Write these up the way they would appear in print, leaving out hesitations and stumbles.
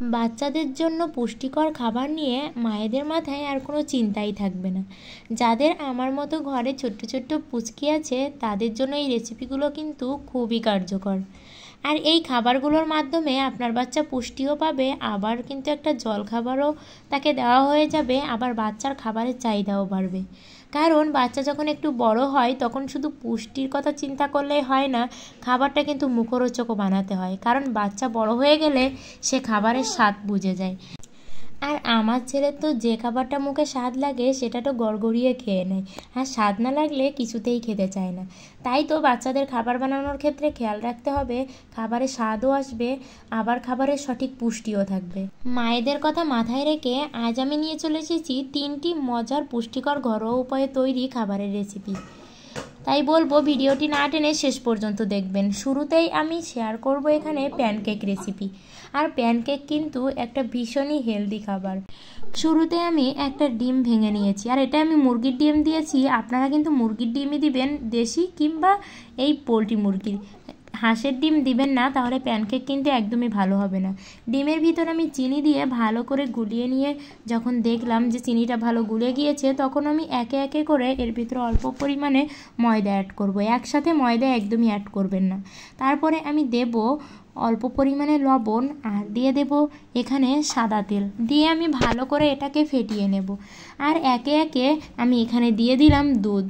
বাচ্চাদের জন্য পুষ্টিকর খাবার নিয়ে মায়েদের মাথায় আর কোনো চিন্তাই থাকবে না। যাদের আমার মতো ঘরে ছোট্ট ছোট্ট পুচকি আছে তাদের জন্য এই রেসিপিগুলো কিন্তু খুবই কার্যকর। আর এই খাবারগুলোর মাধ্যমে আপনার বাচ্চা পুষ্টিও পাবে, আবার কিন্তু একটা জলখাবারও তাকে দেওয়া হয়ে যাবে, আবার বাচ্চার খাবারের চাহিদাও বাড়বে। কারণ বাচ্চা যখন একটু বড় হয় তখন শুধু পুষ্টির কথা চিন্তা করলেই হয় না, খাবারটা কিন্তু মুখরোচকও বানাতে হয়। কারণ বাচ্চা বড় হয়ে গেলে সে খাবারের স্বাদ বুঝে যায়। আর আমার ছেলের তো যে খাবারটা মুখে স্বাদ লাগে সেটা তো গড়গড়িয়ে খেয়ে নেয়, আর স্বাদ না লাগলে কিছুতেই খেতে চায় না। তাই তো বাচ্চাদের খাবার বানানোর ক্ষেত্রে খেয়াল রাখতে হবে খাবারের স্বাদও আসবে, আবার খাবারের সঠিক পুষ্টিও থাকবে। মায়েদের কথা মাথায় রেখে আজ আমি নিয়ে চলে এসেছি 3টি মজার পুষ্টিকর ঘরোয়া উপায়ে তৈরি খাবারের রেসিপি। তাই বলবো ভিডিওটি না টেনে শেষ পর্যন্ত দেখবেন। শুরুতেই আমি শেয়ার করব এখানে প্যানকেক রেসিপি। আর প্যানকেক কিন্তু একটা ভীষণই হেলদি খাবার। শুরুতে আমি একটা ডিম ভেঙে নিয়েছি, আর এটা আমি মুরগির ডিম দিয়েছি। আপনারা কিন্তু মুরগির ডিমই দিবেন, দেশি কিংবা এই পোলট্রি মুরগির। হাঁসের ডিম দিবেন না, তাহলে প্যানকেক কিন্তু একদমই ভালো হবে না। ডিমের ভিতর আমি চিনি দিয়ে ভালো করে গুলিয়ে নিয়ে যখন দেখলাম যে চিনিটা ভালো গুলে গিয়েছে, তখন আমি একে একে করে এর ভিতরে অল্প পরিমাণে ময়দা অ্যাড করব। একসাথে ময়দা একদমই অ্যাড করবেন না। তারপরে আমি দেব অল্প পরিমাণে লবণ, আর দিয়ে দেব এখানে সাদা তেল দিয়ে আমি ভালো করে এটাকে ফেটিয়ে নেব। আর একে একে আমি এখানে দিয়ে দিলাম দুধ।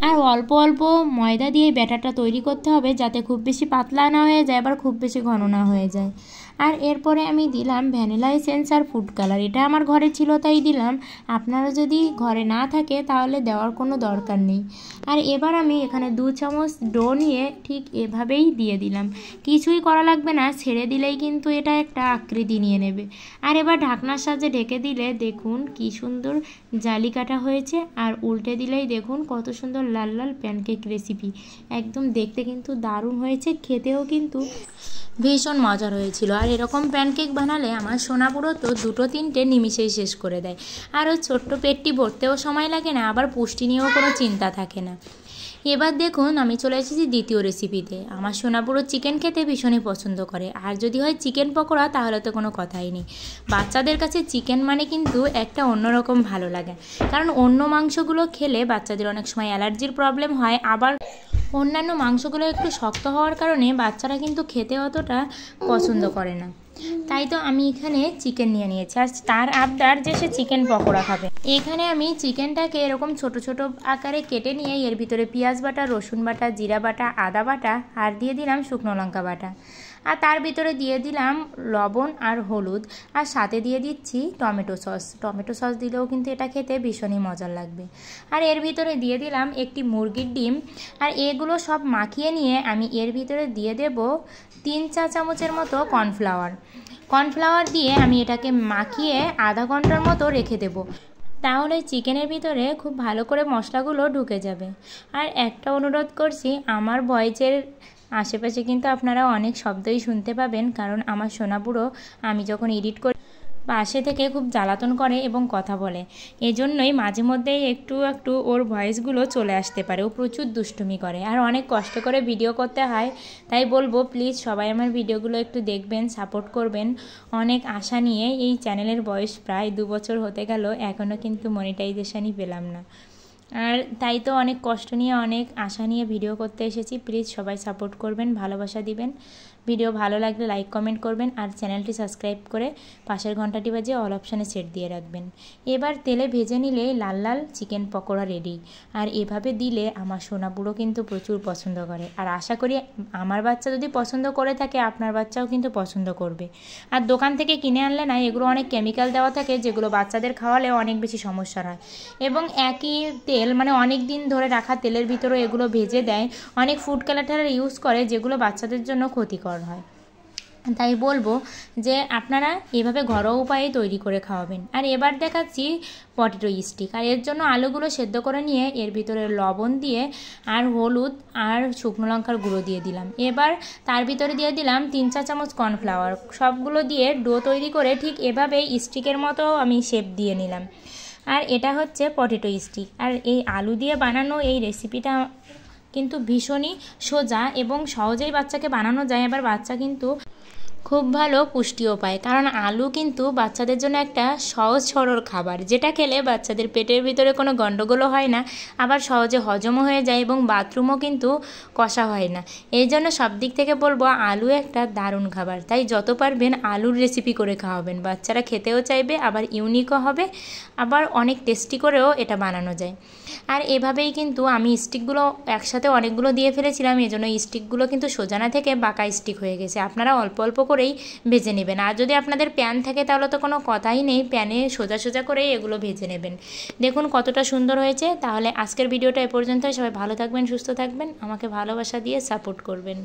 আর অল্প অল্প ময়দা দিয়ে ব্যাটারটা তৈরি করতে হবে, যাতে খুব বেশি পাতলা না হয়ে যায়, আবার খুব বেশি ঘন না হয়ে যায়। আর এরপরে আমি দিলাম ভ্যানিলা এসেন্স আর ফুড কালার। এটা আমার ঘরে ছিল তাই দিলাম, আপনারা যদি ঘরে না থাকে তাহলে দেওয়ার কোনো দরকার নেই। আর এবার আমি এখানে 2 চামচ ডো নিয়ে ঠিক এভাবেই দিয়ে দিলাম। কিছুই করা লাগবে না, ছেড়ে দিলেই কিন্তু এটা একটা আকৃতি নিয়ে নেবে। আর এবার ঢাকনার সাহায্যে ঢেকে দিলে দেখুন কি সুন্দর জালি কাটা হয়েছে, আর উল্টে দিলেই দেখুন কত সুন্দর লাল লাল প্যানকেক রেসিপি। একদম দেখতে কিন্তু দারুণ হয়েছে, খেতেও কিন্তু ভীষণ মজার হয়েছিল। আর এরকম প্যানকেক বানালে আমার সোনাপুরো তো 2-3টে নিমিষেই শেষ করে দেয়। আর ওই ছোট্ট পেটটি ভরতেও সময় লাগে না, আবার পুষ্টি নিয়েও কোনো চিন্তা থাকে না। এবার দেখুন আমি চলে এসেছি দ্বিতীয় রেসিপিতে। আমার সোনাপুরো চিকেন খেতে ভীষণই পছন্দ করে, আর যদি হয় চিকেন পকোড়া তাহলে তো কোনো কথাই নেই। বাচ্চাদের কাছে চিকেন মানে কিন্তু একটা অন্যরকম ভালো লাগে। কারণ অন্য মাংসগুলো খেলে বাচ্চাদের অনেক সময় অ্যালার্জির প্রবলেম হয়, আবার অন্যান্য মাংসগুলো একটু শক্ত হওয়ার কারণে বাচ্চারা কিন্তু খেতে অতটা পছন্দ করে না। তাই তো আমি এখানে চিকেন নিয়ে নিয়েছি, আর তার আবদার যে সে চিকেন পকোড়া খাবে। এখানে আমি চিকেনটাকে এরকম ছোট ছোট আকারে কেটে নিয়ে এর ভিতরে পেঁয়াজ বাটা, রসুন বাটা, জিরা বাটা, আদা বাটা, আর দিয়ে দিলাম শুকনো লঙ্কা বাটা, আর তার ভিতরে দিয়ে দিলাম লবণ আর হলুদ, আর সাথে দিয়ে দিচ্ছি টমেটো সস। টমেটো সস দিলেও কিন্তু এটা খেতে ভীষণই মজার লাগবে। আর এর ভিতরে দিয়ে দিলাম একটি মুরগির ডিম। আর এগুলো সব মাখিয়ে নিয়ে আমি এর ভিতরে দিয়ে দেব 3 চা চামচের মতো কর্নফ্লাওয়ার দিয়ে আমি এটাকে মাখিয়ে আধা ঘন্টার মতো রেখে দেব। তাহলে চিকেনের ভিতরে খুব ভালো করে মশলাগুলো ঢুকে যাবে। আর একটা অনুরোধ করছি, আমার ভয়েসের আশেপাশে কিন্তু আপনারা অনেক শব্দই শুনতে পাবেন, কারণ আমার সোনাপুরো আমি যখন এডিট করি পাশে থেকে খুব জ্বালাতন করে এবং কথা বলে। এজন্যই মাঝে মধ্যেই একটু একটু ওর ভয়েসগুলো চলে আসতে পারে। ও প্রচুর দুষ্টুমি করে, আর অনেক কষ্ট করে ভিডিও করতে হয়। তাই বলবো প্লিজ সবাই আমার ভিডিওগুলো একটু দেখবেন, সাপোর্ট করবেন। অনেক আশা নিয়ে এই চ্যানেলের বয়স প্রায় 2 বছর হতে গেল, এখনও কিন্তু মনিটাইজেশনই পেলাম না। আর তাই তো অনেক কষ্ট নিয়ে অনেক আশা নিয়ে ভিডিও করতে এসেছি। প্লিজ সবাই সাপোর্ট করবেন, ভালোবাসা দিবেন। ভিডিও ভালো লাগলে লাইক কমেন্ট করবেন, আর চ্যানেলটি সাবস্ক্রাইব করে পাশের ঘন্টাটি বাজিয়ে অল অপশানে সেট দিয়ে রাখবেন। এবার তেলে ভেজে নিলে লাল লাল চিকেন পকোড়া রেডি। আর এভাবে দিলে আমার সোনাপুরো কিন্তু প্রচুর পছন্দ করে। আর আশা করি আমার বাচ্চা যদি পছন্দ করে থাকে আপনার বাচ্চাও কিন্তু পছন্দ করবে। আর দোকান থেকে কিনে আনলে না, এগুলো অনেক কেমিক্যাল দেওয়া থাকে, যেগুলো বাচ্চাদের খাওয়ালে অনেক বেশি সমস্যা হয়। এবং একই তেল মানে অনেক দিন ধরে রাখা তেলের ভিতরেও এগুলো ভেজে দেয়। অনেক ফুড কালার ইউজ করে, যেগুলো বাচ্চাদের জন্য ক্ষতিকর হয়। তাই বলবো যে আপনারা এভাবে ঘরোয়া উপায়ে তৈরি করে খাওয়াবেন। আর এবার দেখাচ্ছি পটেটো স্টিক। আর এর জন্য আলুগুলো সেদ্ধ করে নিয়ে এর ভিতরে লবণ দিয়ে আর হলুদ আর শুকনো লঙ্কার গুঁড়ো দিয়ে দিলাম। এবার তার ভিতরে দিয়ে দিলাম 3 চা চামচ কর্নফ্লাওয়ার। সবগুলো দিয়ে ডো তৈরি করে ঠিক এভাবে স্টিকের মতো আমি শেপ দিয়ে নিলাম। আর এটা হচ্ছে পটেটো স্টিক। আর এই আলু দিয়ে বানানো এই রেসিপিটা কিন্তু ভীষণই সোজা এবং সহজেই বাচ্চাকে বানানো যায়। এবার বাচ্চা কিন্তু খুব ভালো পুষ্টিও পায়, কারণ আলু কিন্তু বাচ্চাদের জন্য একটা সহজ সরল খাবার, যেটা খেলে বাচ্চাদের পেটের ভিতরে কোনো গণ্ডগোলও হয় না, আবার সহজে হজমও হয়ে যায় এবং বাথরুমও কিন্তু কষা হয় না। এই জন্য সব দিক থেকে বলবো আলু একটা দারুণ খাবার। তাই যত পারবেন আলুর রেসিপি করে খাওয়াবেন, বাচ্চারা খেতেও চাইবে, আবার ইউনিকও হবে, আবার অনেক টেস্টি করেও এটা বানানো যায়। আর এভাবেই কিন্তু আমি স্টিকগুলো একসাথে অনেকগুলো দিয়ে ফেলেছিলাম, এজন্য স্টিকগুলো কিন্তু সোজা না থেকে বাঁকা স্টিক হয়ে গেছে। আপনারা অল্প অল্প করেই ভেজে নেবেন, আর যদি আপনাদের প্যান থাকে তাহলে তো কোনো কথাই নেই, প্যানে সোজা সোজা করেই এগুলো ভেজে নেবেন। দেখুন কতটা সুন্দর হয়েছে। তাহলে আজকের ভিডিওটা এ পর্যন্ত। সবাই ভালো থাকবেন, সুস্থ থাকবেন, আমাকে ভালোবাসা দিয়ে সাপোর্ট করবেন।